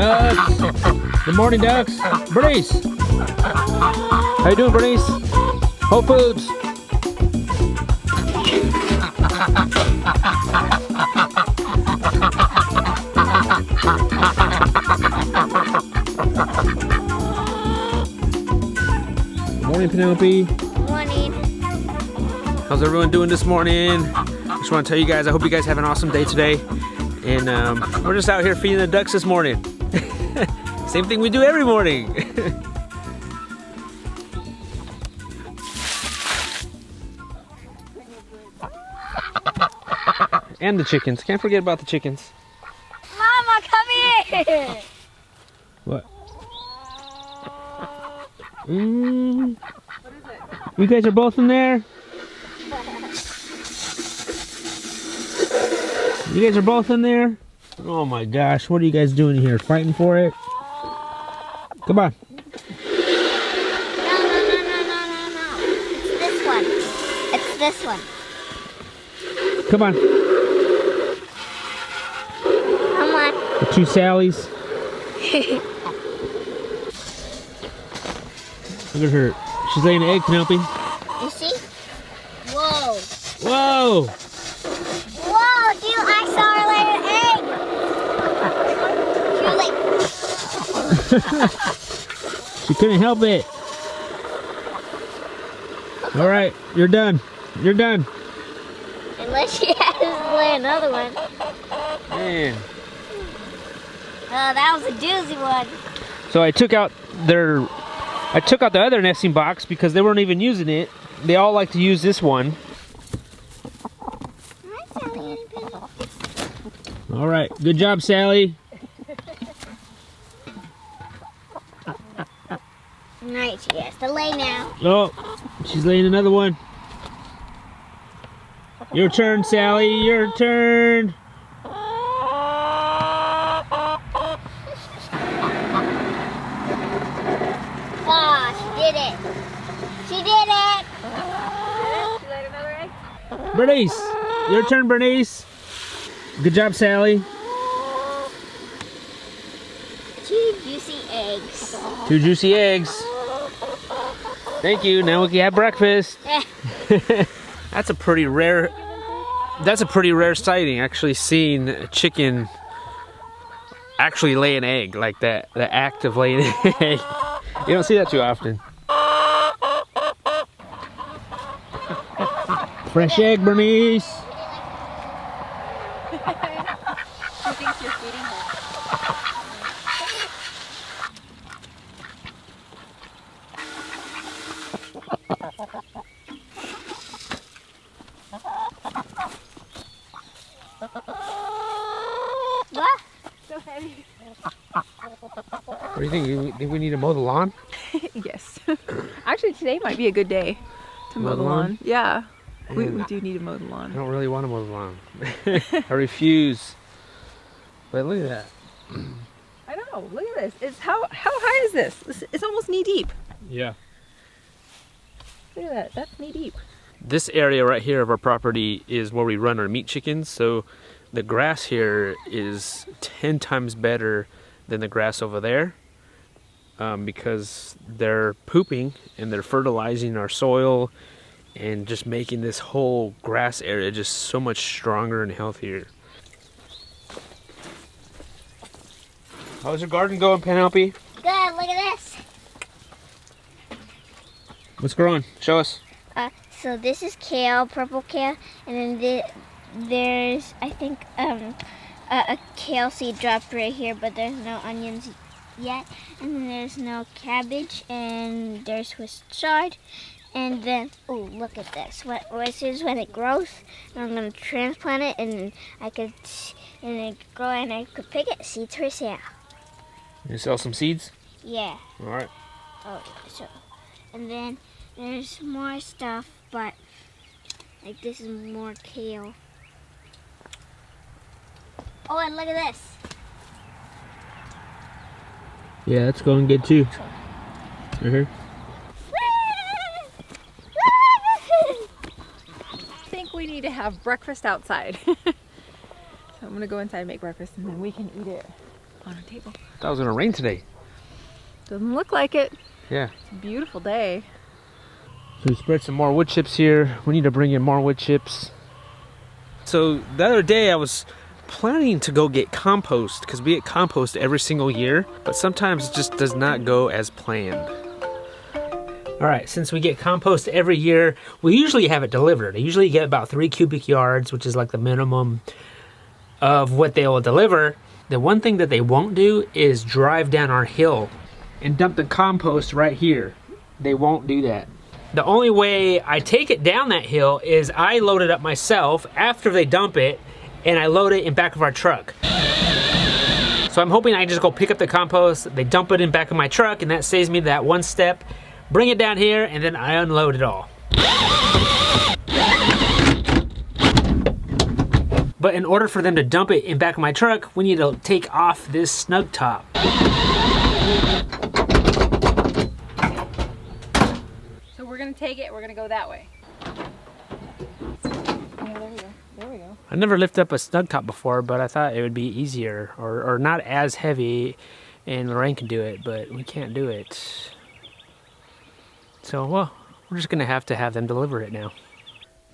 Ducks. Good morning, ducks. Bernice. How you doing, Bernice? Whole Foods. Good morning, Penelope. Good morning. How's everyone doing this morning? Just want to tell you guys, I hope you guys have an awesome day today. And we're just out here feeding the ducks this morning. Same thing we do every morning. And the chickens. Can't forget about the chickens. Mama, come here. What? You guys are both in there? You guys are both in there? Oh my gosh, what are you guys doing here? Fighting for it? Come on. No. It's this one. It's this one. Come on. Come on. The two Sallys. Look at her. She's laying an egg, Penelope. You see? Whoa. Whoa! Whoa, dude, I saw her lay an egg. She was like... She couldn't help it. All right, you're done. You're done. Unless she has to lay another one. Man. Oh, that was a doozy one. So I took out the other nesting box because they weren't even using it. They all like to use this one. Hi, Sally. All right, good job, Sally. Alright, she has to lay now. Oh, she's laying another one. Your turn, Sally. Your turn. Oh, she did it. She did it. She laid another egg? Bernice, your turn, Bernice. Good job, Sally. 2 juicy eggs. 2 juicy eggs. Thank you. Now we can have breakfast. That's a pretty rare sighting, actually seeing a chicken actually lay an egg like that. The act of laying an egg. You don't see that too often. Fresh egg, Bernice. She thinks you're feeding her. What? So heavy. What do you think? You think we need to mow the lawn? Yes. Actually, today might be a good day to mow the lawn. Yeah. We do need to mow the I lawn. don't really want to mow the lawn. I refuse. But look at that. I know. Look at this. It's how high is this? It's almost knee deep. Yeah. Look at that. That's knee deep. This area right here of our property is where we run our meat chickens, so the grass here is 10 times better than the grass over there, because they're pooping and they're fertilizing our soil and just making this whole grass area just so much stronger and healthier. How's your garden going, Penelope? Good, look at this. What's growing? Show us. So this is kale, purple kale, and then there's, I think, a kale seed dropped right here, but there's no onions yet. And then there's no cabbage, and there's Swiss chard. And then, oh, look at this. This is when it grows, and I'm gonna transplant it, and it grow, and I could pick it, seeds for sale. You sell some seeds? Yeah. All right. Oh, so, and then there's more stuff, but like this is more kale. Oh, and look at this. Yeah, that's going good too. Right here. I think we need to have breakfast outside. So I'm gonna go inside and make breakfast, and then we can eat it on our table. Thought it was gonna rain today. Doesn't look like it. Yeah. It's a beautiful day. So we spread some more wood chips here. We need to bring in more wood chips. So the other day I was planning to go get compost because we get compost every single year, but sometimes it just does not go as planned. All right, since we get compost every year, we usually have it delivered. I usually get about 3 cubic yards, which is like the minimum of what they will deliver. The one thing that they won't do is drive down our hill and dump the compost right here. They won't do that. The only way I take it down that hill is I load it up myself after they dump it, and I load it in back of our truck. So I'm hoping I can just go pick up the compost, they dump it in back of my truck, and that saves me that one step. Bring it down here, and then I unload it all. But in order for them to dump it in back of my truck, we need to take off this snug top. So we're gonna take it, we're gonna go that way. Yeah, there we go. There we go. I never lifted up a snug top before, but I thought it would be easier or not as heavy, and Lorraine can do it, but we can't do it. So, well, we're just gonna have to have them deliver it now.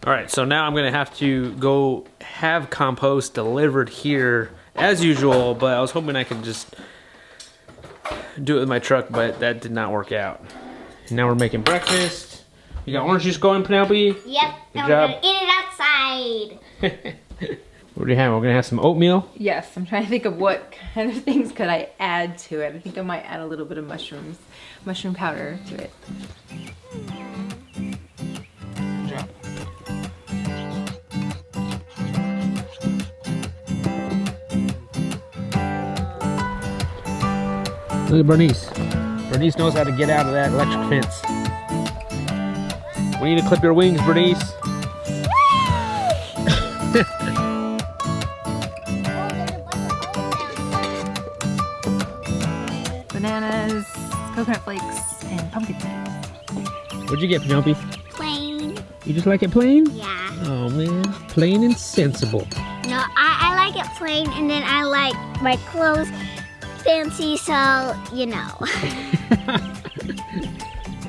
All right, so now I'm gonna have to go have compost delivered here as usual, but I was hoping I could just do it with my truck, but that did not work out. And now we're making breakfast. You got orange juice going, Penelope? Yep, Good and job. we're gonna eat it outside. What do you have? We're gonna have some oatmeal. Yes, I'm trying to think of what kind of things could I add to it. I think I might add a little bit of mushroom powder to it. Good job. Look at Bernice. Bernice knows how to get out of that electric fence. We need to clip your wings, Bernice. Bananas, coconut flakes, and pumpkin seeds. What'd you get, Penelope? Plain. You just like it plain? Yeah. Oh man, plain and sensible. No, I like it plain, and then I like my clothes fancy, so you know.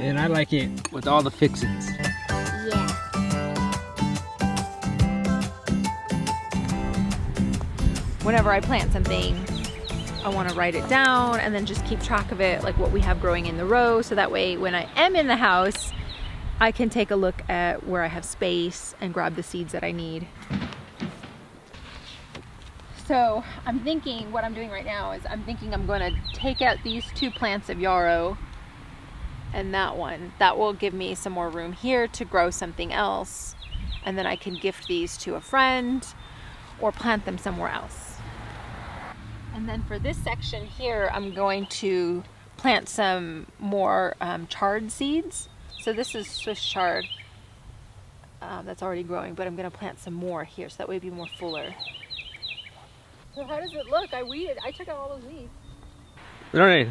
And I like it with all the fixings. Yeah. Whenever I plant something, I want to write it down and then just keep track of it, like what we have growing in the row, so that way when I am in the house, I can take a look at where I have space and grab the seeds that I need. So I'm thinking, what I'm doing right now is I'm thinking I'm going to take out these 2 plants of yarrow and that one. That will give me some more room here to grow something else, and then I can gift these to a friend or plant them somewhere else. And then for this section here, I'm going to plant some more chard seeds. So this is Swiss chard that's already growing, but I'm going to plant some more here so that way it'll be more fuller. So how does it look? I took out all those weeds. All right.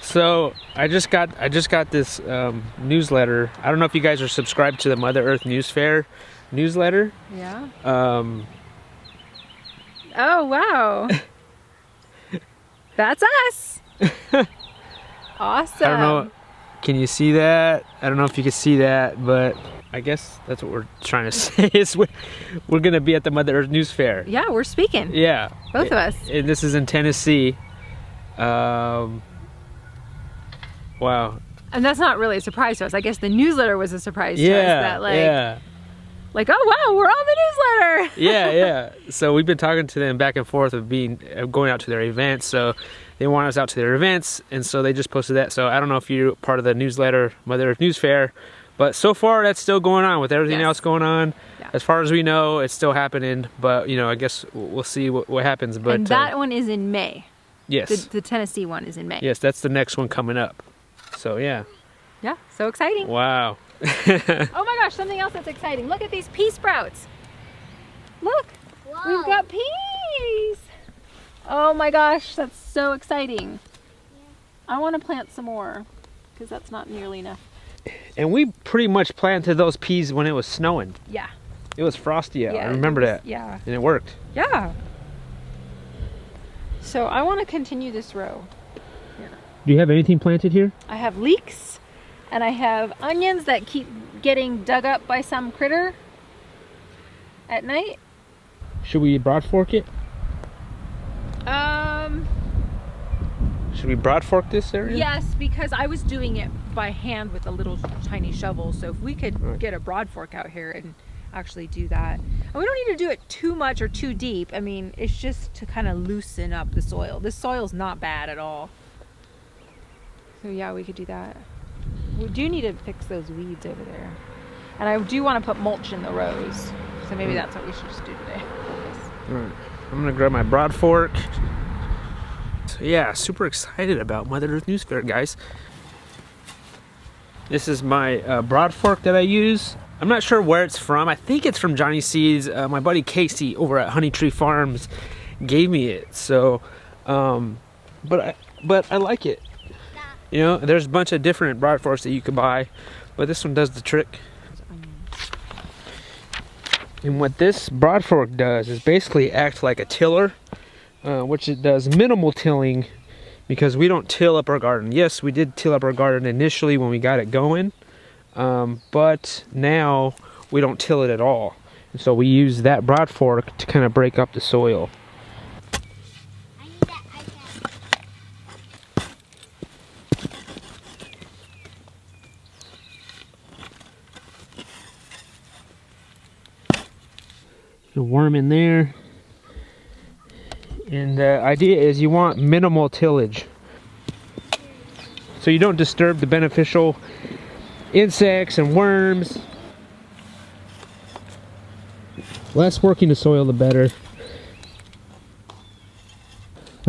So I just got this newsletter. I don't know if you guys are subscribed to the Mother Earth News Fair newsletter. Yeah. Oh wow. That's us. Awesome. I don't know. Can you see that? I don't know if you can see that, but I guess that's what we're trying to say is we're going to be at the Mother Earth News Fair. Yeah, we're speaking. Yeah. Both of us. And this is in Tennessee. Wow. And that's not really a surprise to us. I guess the newsletter was a surprise to us. That like, oh wow, we're on the newsletter. Yeah. So we've been talking to them back and forth of going out to their events. So they want us out to their events, and so they just posted that. So I don't know if you're part of the newsletter, Mother Earth News Fair, but so far that's still going on with everything else going on. Yeah. As far as we know, it's still happening. But I guess we'll see what happens. But and that one is in May. Yes. The Tennessee one is in May. Yes, that's the next one coming up. So yeah. Yeah, so exciting. Wow. Oh my gosh, something else that's exciting. Look at these pea sprouts. Look, Whoa. we've got peas. Oh my gosh, that's so exciting. I want to plant some more because that's not nearly enough. And we pretty much planted those peas when it was snowing. Yeah. It was frosty out. Yeah, I remember that. Yeah. And it worked. Yeah. So I want to continue this row. Here. Do you have anything planted here? I have leeks, and I have onions that keep getting dug up by some critter at night. Should we broad fork it? Should we broad fork this area? Yes, because I was doing it by hand with a little tiny shovel. So if we could get a broad fork out here and actually do that. And we don't need to do it too much or too deep. I mean, it's just to kind of loosen up the soil. This soil's not bad at all. So yeah, we could do that. We do need to fix those weeds over there. And I do want to put mulch in the rows. So maybe that's what we should just do today. All right. I'm gonna grab my broad fork. So yeah, super excited about Mother Earth News Fair, guys. This is my broad fork that I use. I'm not sure where it's from. I think it's from Johnny C's. My buddy Casey over at Honey Tree Farms gave me it. So, but I like it. You know, there's a bunch of different broad forks that you could buy, but this one does the trick. And what this broad fork does is basically act like a tiller, which it does minimal tilling because we don't till up our garden. Yes, we did till up our garden initially when we got it going, but now we don't till it at all. And so we use that broad fork to kind of break up the soil. A worm in there, and the idea is you want minimal tillage so you don't disturb the beneficial insects and worms. Less working the soil, the better.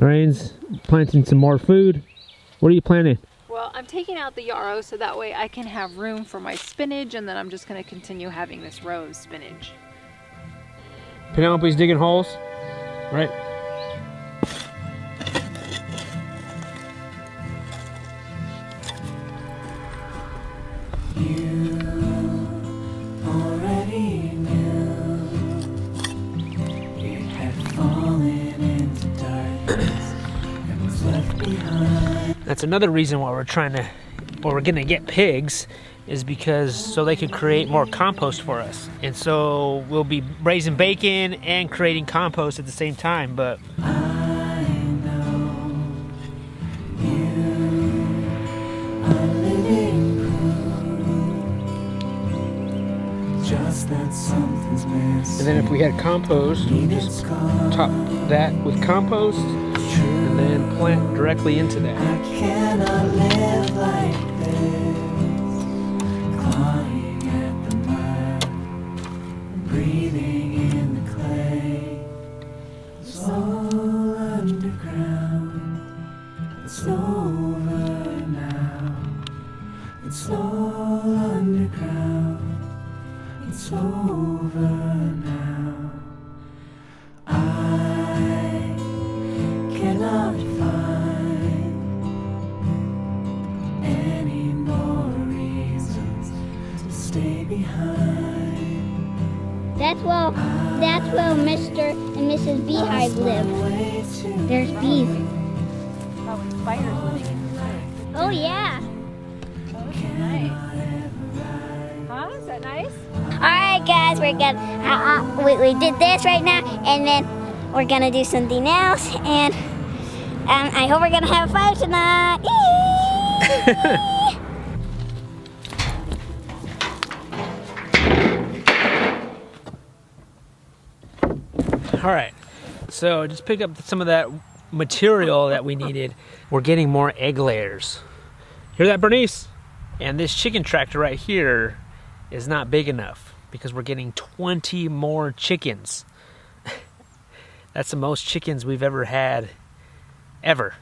Lorraine's planting some more food. What are you planting? Well, I'm taking out the yarrow so that way I can have room for my spinach, and then I'm just going to continue having this row of spinach. Penelope's digging holes, right? You already knew it had fallen into darkness and was left behind. That's another reason why we're gonna get pigs, is because so they could create more compost for us. And so we'll be raising bacon and creating compost at the same time. But I know you are living proof just that something's missing. and then if we had compost, we just top that with compost and then plant directly into that. I cannot live like this, clawing at the mud, breathing in the clay. It's all underground. It's over now. It's all underground. It's over now. I cannot find any more reasons to stay behind. That's where Mr. and Mrs. Beehive live. There's bees. Probably spiders living in here. Oh yeah. Oh, this is nice. Huh? Is that nice? Alright guys, we're gonna, we did this right now, and then we're gonna do something else, and I hope we're gonna have a fire tonight. All right, so just pick up some of that material that we needed. We're getting more egg layers. Hear that, Bernice? And this chicken tractor right here is not big enough because we're getting 20 more chickens. That's the most chickens we've ever had, ever.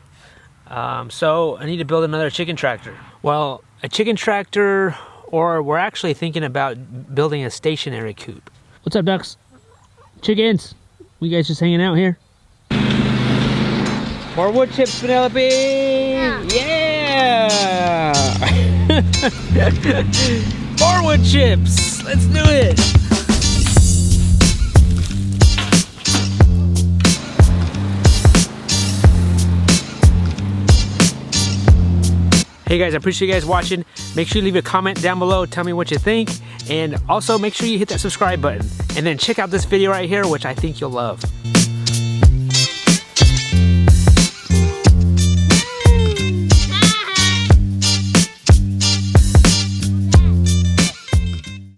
So I need to build another chicken tractor. Well, a chicken tractor, or we're actually thinking about building a stationary coop. What's up, ducks? Chickens? You guys just hanging out here? More wood chips, Penelope! Yeah! More wood chips! Let's do it! Hey guys, I appreciate you guys watching. Make sure you leave a comment down below, tell me what you think, and also make sure you hit that subscribe button. And then check out this video right here, which I think you'll love.